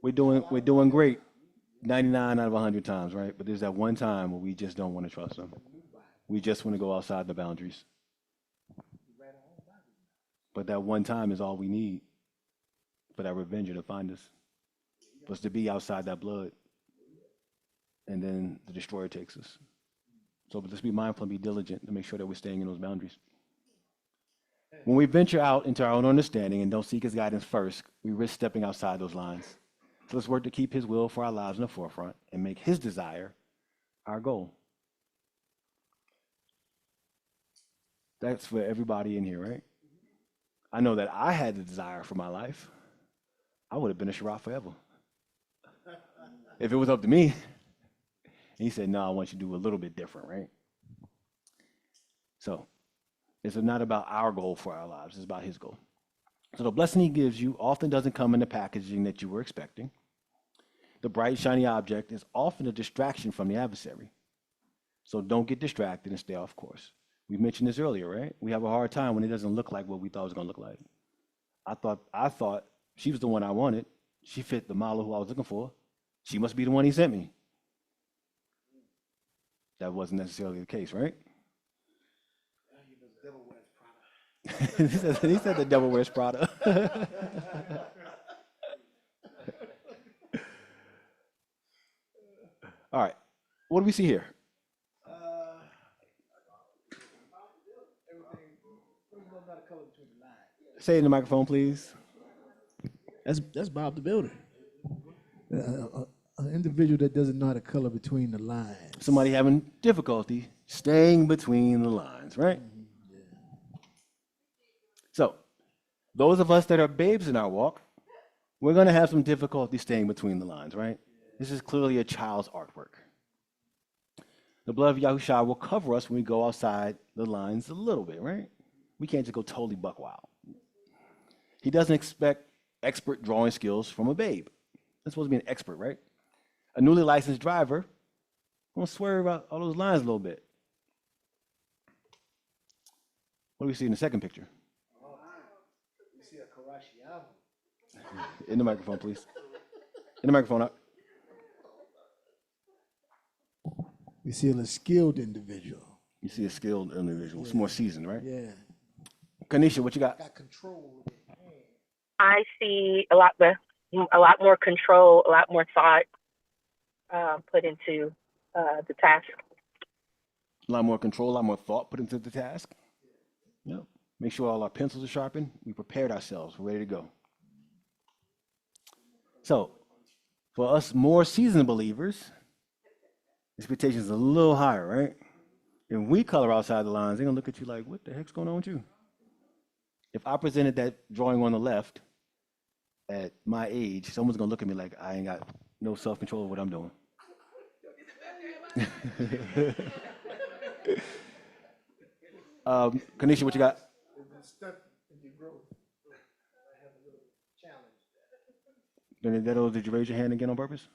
We're doing great 99 out of 100 times, right? But there's that one time where we just don't want to trust them. We just want to go outside the boundaries. But that one time is all we need for that revenger to find us. Was to be outside that blood. And then the destroyer takes us. So let's be mindful and be diligent to make sure that we're staying in those boundaries. When we venture out into our own understanding and don't seek his guidance first, we risk stepping outside those lines. So let's work to keep his will for our lives in the forefront and make his desire our goal. That's for everybody in here, right? I know that I had the desire for my life. I would have been a Sharaf forever. If it was up to me. And he said, no, I want you to do a little bit different, right? So it's not about our goal for our lives, it's about his goal. So the blessing he gives you often doesn't come in the packaging that you were expecting. The bright, shiny object is often a distraction from the adversary. So don't get distracted and stay off course. We mentioned this earlier, right? We have a hard time when it doesn't look like what we thought it was going to look like. I thought she was the one I wanted. She fit the model who I was looking for. She must be the one he sent me. That wasn't necessarily the case, right? He said the devil wears Prada. All right. What do we see here? Say it in the microphone, please. That's Bob the Builder. An individual that doesn't know how to color between the lines. Somebody having difficulty staying between the lines, right? So, those of us that are babes in our walk, we're going to have some difficulty staying between the lines, right? This is clearly a child's artwork. The blood of Yahushua will cover us when we go outside the lines a little bit, right? We can't just go totally buck wild. He doesn't expect expert drawing skills from a babe. That's supposed to be an expert, right? A newly licensed driver won't swerve out all those lines a little bit. What do we see in the second picture? You see a Karashiama. In the microphone, please. In the microphone up. We see a skilled individual. You see a skilled individual. It's more seasoned, right? Yeah. Kanisha, what you got? Got control. I see a lot more control, a lot more thought put into the task. A lot more control, a lot more thought put into the task. Yep. Make sure all our pencils are sharpened. We prepared ourselves. We're ready to go. So, for us more seasoned believers, expectations is a little higher, right? If we color outside the lines, they're going to look at you like, what the heck's going on with you? If I presented that drawing on the left at my age, someone's going to look at me like I ain't got no self-control of what I'm doing. Kanisha, what you got? Benedetto, did you raise your hand again on purpose?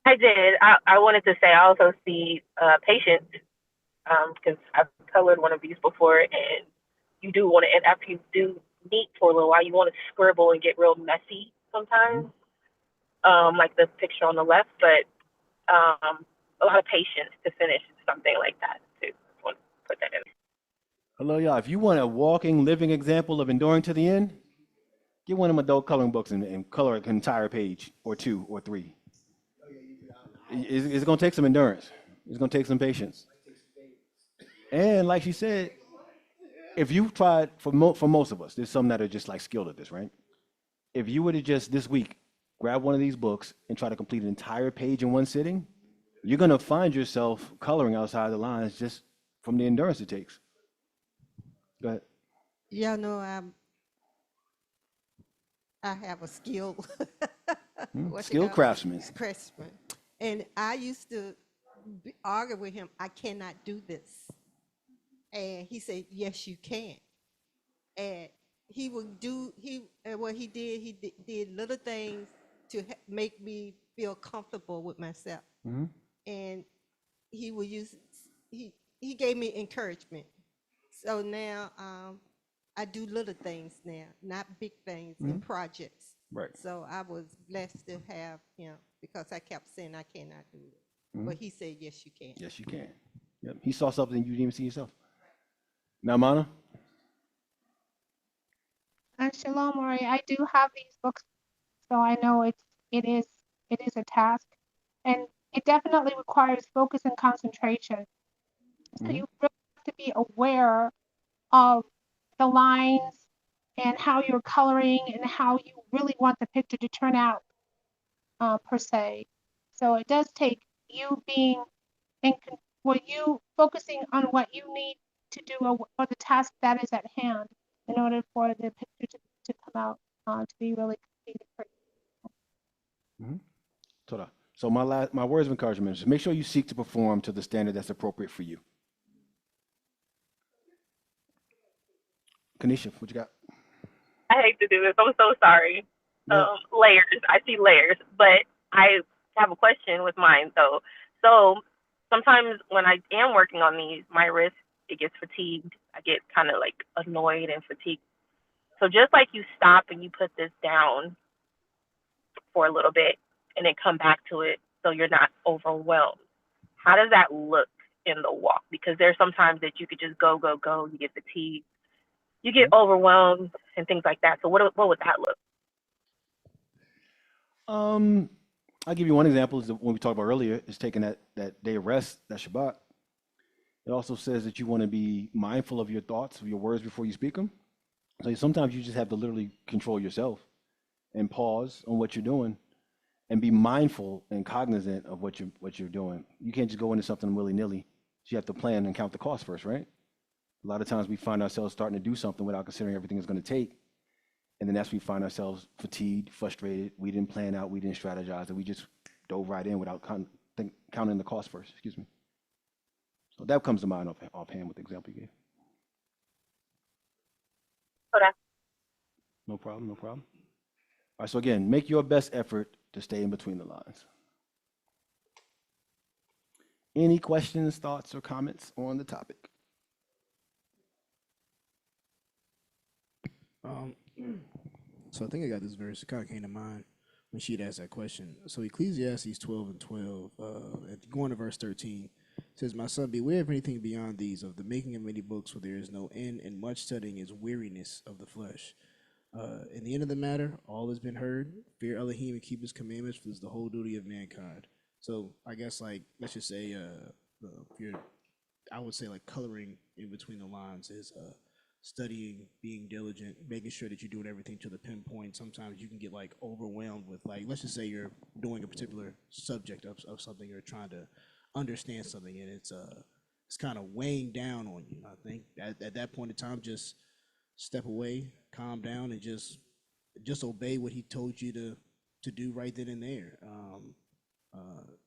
I did. I wanted to say I also see patience because I've colored one of these before, and you do want to, and after you do neat for a little while, you want to scribble and get real messy sometimes, like the picture on the left, but a lot of patience to finish something like that too. I want to put that in. Hello, y'all. If you want a walking, living example of enduring to the end, get one of them adult coloring books and color an entire page or 2 or 3. It's going to take some endurance. It's going to take some patience. And like she said, if you've tried, for most of us, there's some that are just like skilled at this, right? If you were to just this week grab one of these books and try to complete an entire page in one sitting, you're going to find yourself coloring outside the lines just from the endurance it takes. Go ahead. Yeah, no, I have a skill. Skilled craftsman. Craftsman. And I used to argue with him, I cannot do this. And he said, yes, you can. And he would do, what he did little things to make me feel comfortable with myself. Mm-hmm. And he would use, he gave me encouragement. So now I do little things now, not big things and projects. Right. So I was blessed to have him because I kept saying I cannot do it. But he said, yes, you can. Yes, you can. Yep. He saw something you didn't even see yourself. Now, Mana? And Shalom, Mori, I do have these books, so I know it is a task, and it definitely requires focus and concentration. So you really have to be aware of the lines and how you're coloring and how you really want the picture to turn out, per se. So it does take you being you focusing on what you need to do or the task that is at hand in order for the picture to come out to be really completed for you. Torah. So my words of encouragement is make sure you seek to perform to the standard that's appropriate for you. Kanisha, what you got? I hate to do this. I'm so sorry. No. Layers. I see layers, but I have a question with mine though. So sometimes when I am working on these, my wrist, it gets fatigued. I get kind of like annoyed and fatigued. So just like you stop and you put this down for a little bit and then come back to it so you're not overwhelmed. How does that look in the walk? Because there's sometimes that you could just go, you get fatigued, you get overwhelmed and things like that. So what would that look? I'll give you one example is the one we talked about earlier is taking that day of rest, that Shabbat. It also says that you want to be mindful of your thoughts, of your words before you speak them. So sometimes you just have to literally control yourself and pause on what you're doing and be mindful and cognizant of what you're doing. You can't just go into something willy-nilly. So you have to plan and count the cost first, right? A lot of times we find ourselves starting to do something without considering everything it's going to take. And then that's when we find ourselves fatigued, frustrated. We didn't plan out, we didn't strategize, and we just dove right in without counting the cost first, excuse me. So that comes to mind offhand with the example you gave. Okay. No problem, no problem. All right, so again, make your best effort to stay in between the lines. Any questions, thoughts, or comments on the topic? So I think I got this verse. It kind of came to mind when she'd asked that question. So Ecclesiastes 12:12, going to verse 13, says, "My son, beware of anything beyond these, of the making of many books, for there is no end, and much studying is weariness of the flesh." In the end of the matter, all has been heard. Fear Elohim and keep his commandments, for this is the whole duty of mankind. So I guess, like, let's just say, I would say, like, coloring in between the lines is studying, being diligent, making sure that you're doing everything to the pinpoint. Sometimes you can get like overwhelmed with, like, let's just say you're doing a particular subject of something, you're trying to understand something, and it's kind of weighing down on you. I think at that point in time, just step away, calm down, and just obey what he told you to do right then and there.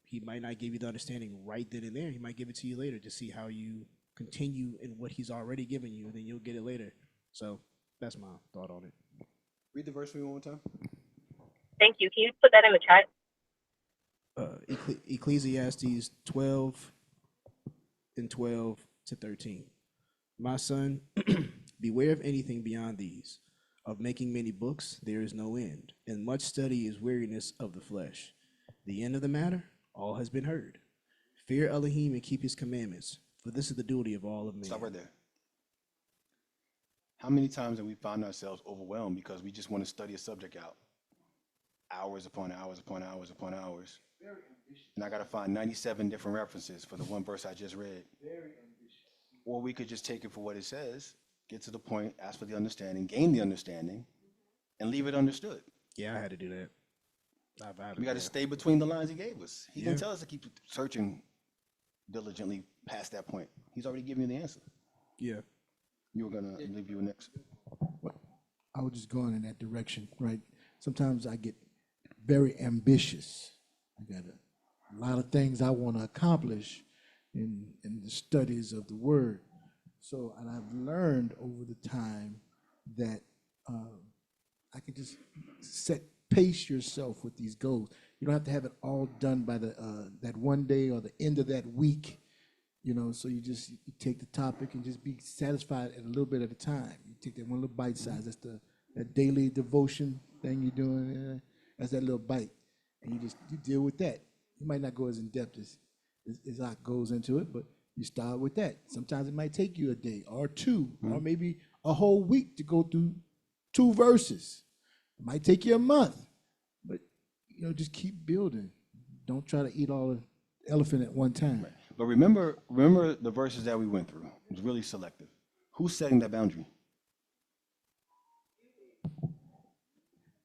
He might not give you the understanding right then and there. He might give it to you later to see how you continue in what he's already given you, and then you'll get it later. So that's my thought on it. Read the verse for me one more time. Thank you. Can you put that in the chat? Ecclesiastes 12:12-13. My son, beware of anything beyond these. Of making many books, there is no end, and much study is weariness of the flesh. The end of the matter, all has been heard. Fear Elohim and keep his commandments, for this is the duty of all of men. Stop right there. How many times have we found ourselves overwhelmed because we just want to study a subject out? Hours upon hours upon hours upon hours. And I got to find 97 different references for the one verse I just read. Or we could just take it for what it says, get to the point, ask for the understanding, gain the understanding, and leave it understood. Yeah, I had to do that. We got to stay between the lines he gave us. He didn't tell us to keep searching diligently past that point. He's already given you the answer. Yeah. You were going to leave you next. I was just going in that direction, right? Sometimes I get very ambitious. I got a lot of things I want to accomplish in the studies of the word. So, and I've learned over the time that I can just pace yourself with these goals. You don't have to have it all done by that one day or the end of that week, so you take the topic and just be satisfied at a little bit at a time. You take that one little bite size. That's that daily devotion thing you're doing. That's that little bite. And you deal with that. You might not go as in depth as Isaac goes into it, but you start with that. Sometimes it might take you a day or two, or maybe a whole week to go through 2 verses. It might take you a month, but just keep building. Don't try to eat all the elephant at one time. Right. But remember the verses that we went through. It was really selective. Who's setting that boundary?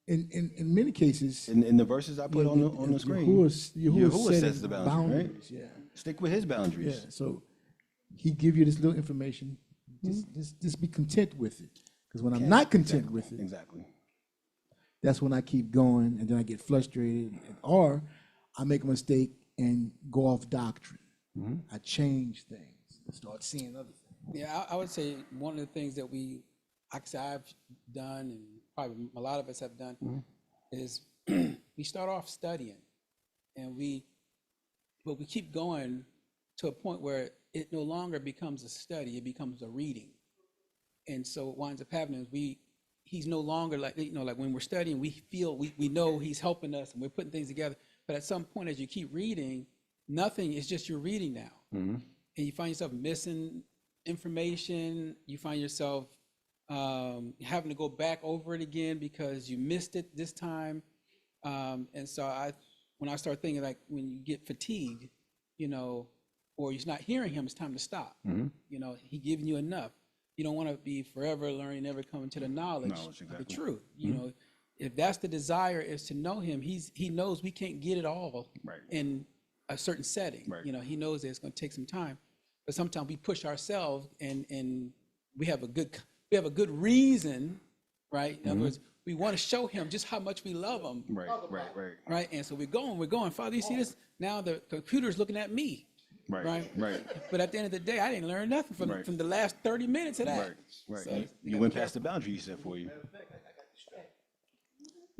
In many cases, in the verses I put on the screen, Yahuwah sets the boundary, right? Yeah. Stick with his boundaries. Yeah. So he give you this little information. Just be content with it. Because when I'm not content with it, exactly, that's when I keep going, and then I get frustrated, or I make a mistake and go off doctrine. I change things, start seeing other things. Yeah, I would say one of the things that I've done, and probably a lot of us have done, is we start off studying, and but we keep going to a point where it no longer becomes a study; it becomes a reading. And so what winds up happening is he's no longer like, like when we're studying, we feel, we know he's helping us and we're putting things together. But at some point, as you keep reading, nothing is just you're reading now. And you find yourself missing information. You find yourself having to go back over it again because you missed it this time. And so when I start thinking, like, when you get fatigued, or you're not hearing him, it's time to stop. He giving you enough. You don't want to be forever learning, never coming to the knowledge of the truth. If that's the desire, is to know him, he knows we can't get it all in a certain setting. He knows that it's going to take some time, but sometimes we push ourselves, and we have a good reason, right? In other words, we want to show him just how much we love him. Right. And so we're going, Father, you see this? Now the computer's looking at me. Right. But at the end of the day, I didn't learn nothing from the last 30 minutes of that. So You went past the boundary he set for you.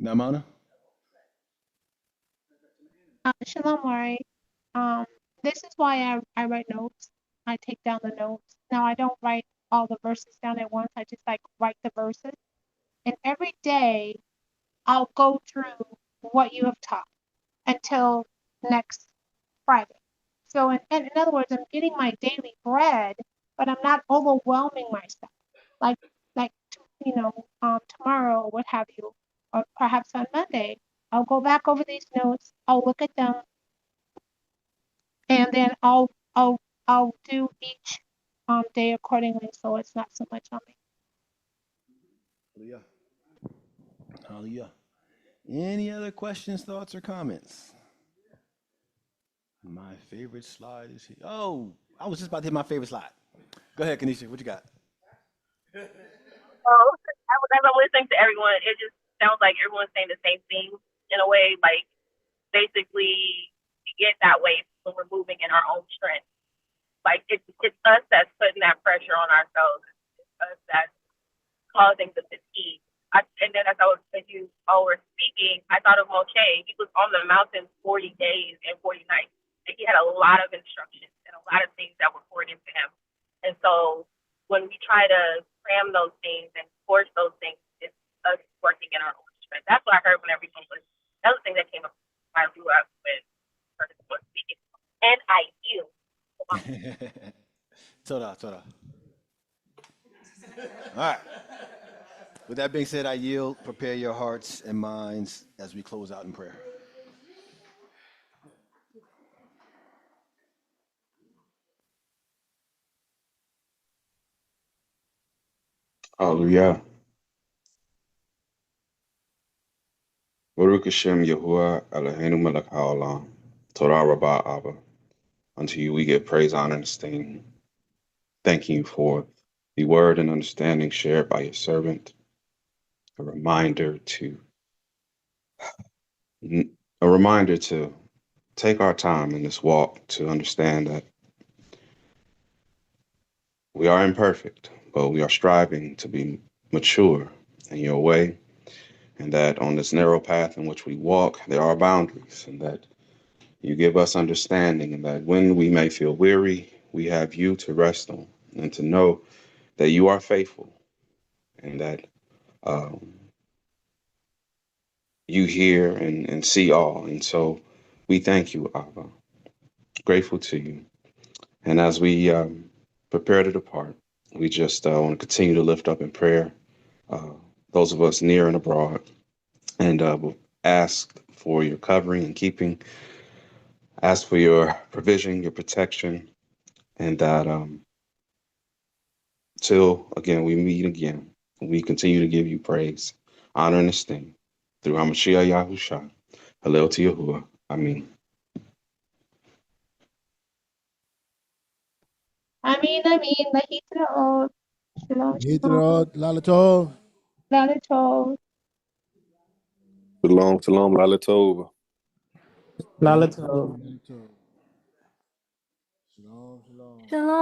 Namana? Shalom, Mari. This is why I write notes. I take down the notes. Now I don't write all the verses down at once. I just write the verses. And every day I'll go through what you have taught until next Friday. So in other words, I'm getting my daily bread, but I'm not overwhelming myself. Like tomorrow, what have you, or perhaps on Monday, I'll go back over these notes. I'll look at them, and then I'll do each day accordingly. So it's not so much on me. Hallelujah. Hallelujah. Any other questions, thoughts, or comments? My favorite slide is here. Oh, I was just about to hit my favorite slide. Go ahead, Kanisha. What you got? As I'm listening to everyone, it just sounds like everyone's saying the same thing in a way. Like, basically, we get that way when we're moving in our own strength. Like, it's us that's putting that pressure on ourselves. It's us that's causing the fatigue. And then as you all were speaking, I thought of Moshe. He was on the mountain 40 days and 40 nights. And he had a lot of instructions and a lot of things that were poured into him. And so when we try to cram those things and force those things, it's us working in our own strength. That's what I heard when everyone was. That was the thing that came up when I grew up when Curtis was speaking. And I yield. Toda. All right. With that being said, I yield. Prepare your hearts and minds as we close out in prayer. Hallelujah. Baruch Hashem Yahuwah Eloheinu melech haolam. Torah Rabbah Abba. Unto you we give praise, honor, and esteem. Thanking you for the word and understanding shared by your servant. A reminder to take our time in this walk to understand that we are imperfect, but we are striving to be mature in your way, and that on this narrow path in which we walk, there are boundaries, and that you give us understanding, and that when we may feel weary, we have you to rest on, and to know that you are faithful, and that you hear and see all. And so we thank you, Abba. Grateful to you. And as we prepare to depart, we just want to continue to lift up in prayer those of us near and abroad, and we'll ask for your covering and keeping, ask for your provision, your protection, and that till again we meet again, we continue to give you praise, honor, and esteem through HaMashiach Yahusha. Hallel to Yahuwah. Amen. Lahitlaot. Shalom, shalom. Yitrod, Lalatov. Lalatov. Shalom, shalom, Lala Tova. Shalom, shalom. Shalom.